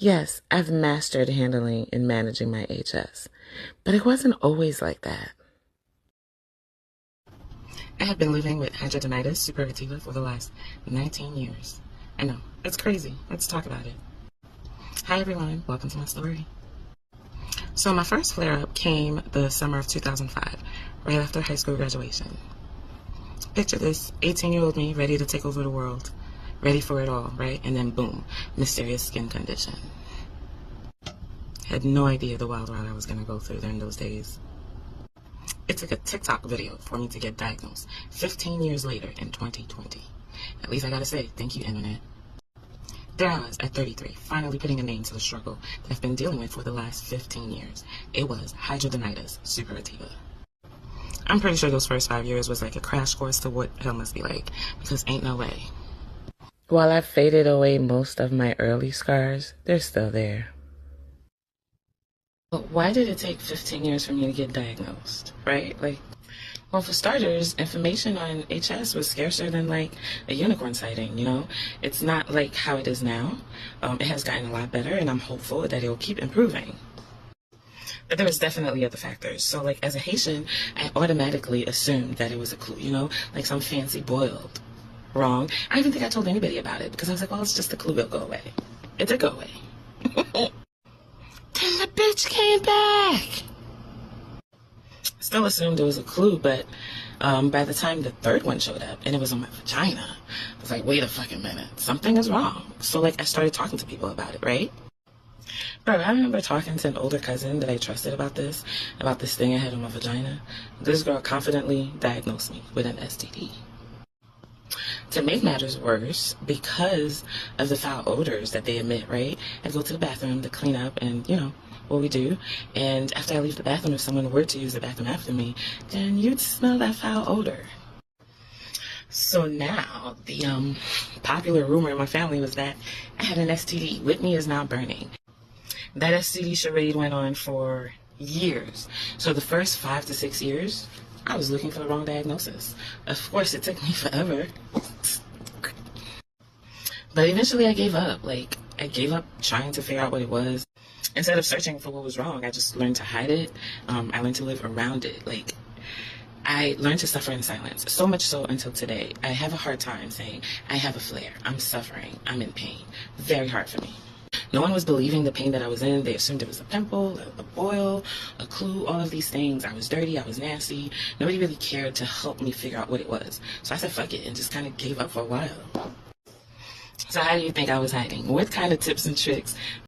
Yes, I've mastered handling and managing my HS, but it wasn't always like that. I have been living with hidradenitis suppurativa for the last 19 years. I know, it's crazy. Let's talk about it. Hi everyone, welcome to my story. So my first flare-up came the summer of 2005, right after high school graduation. Picture this, 18-year-old me ready to take over the world. Ready for it all, right? And then boom, mysterious skin condition. Had no idea the wild ride I was going to go through during those days. It took a TikTok video for me to get diagnosed 15 years later in 2020. At least I gotta say, thank you, internet. There I was at 33, finally putting a name to the struggle that I've been dealing with for the last 15 years. It was hidradenitis suppurativa. I'm pretty sure those first 5 years was like a crash course to what hell must be like, because ain't no way. While I've faded away most of my early scars, they're still there. But why did it take 15 years for me to get diagnosed, right? Well, for starters, information on HS was scarcer than like a unicorn sighting, you know? It's not like how it is now. It has gotten a lot better, and I'm hopeful that it will keep improving. But there was definitely other factors. So like as a Haitian, I automatically assumed that it was a clue, you know? Like some fancy boiled. Wrong. I don't even think I told anybody about it because I was like, well, it's just a clue, it'll go away. It did go away. Then the bitch came back. Still assumed it was a clue, but by the time the third one showed up and it was on my vagina, I was like, wait a fucking minute, something is wrong. So like I started talking to people about it, right? Bro, I remember talking to an older cousin that I trusted about this thing I had on my vagina. This girl confidently diagnosed me with an STD. To make matters worse, because of the foul odors that they emit, right? I'd go to the bathroom to clean up and, you know, what we do. And after I leave the bathroom, if someone were to use the bathroom after me, then you'd smell that foul odor. So now, the popular rumor in my family was that I had an STD. Whitney is now burning. That STD charade went on for years. So the first 5 to 6 years, I was looking for the wrong diagnosis. Of course, it took me forever. But eventually I gave up. I gave up trying to figure out what it was. Instead of searching for what was wrong, I just learned to hide it. I learned to live around it. I learned to suffer in silence. So much so until today. I have a hard time saying, I have a flare. I'm suffering. I'm in pain. Very hard for me. No one was believing the pain that I was in. They assumed it was a pimple, a boil, a clue, all of these things. I was dirty, I was nasty. Nobody really cared to help me figure out what it was. So I said, fuck it, and just kind of gave up for a while. So how do you think I was hiding? What kind of tips and tricks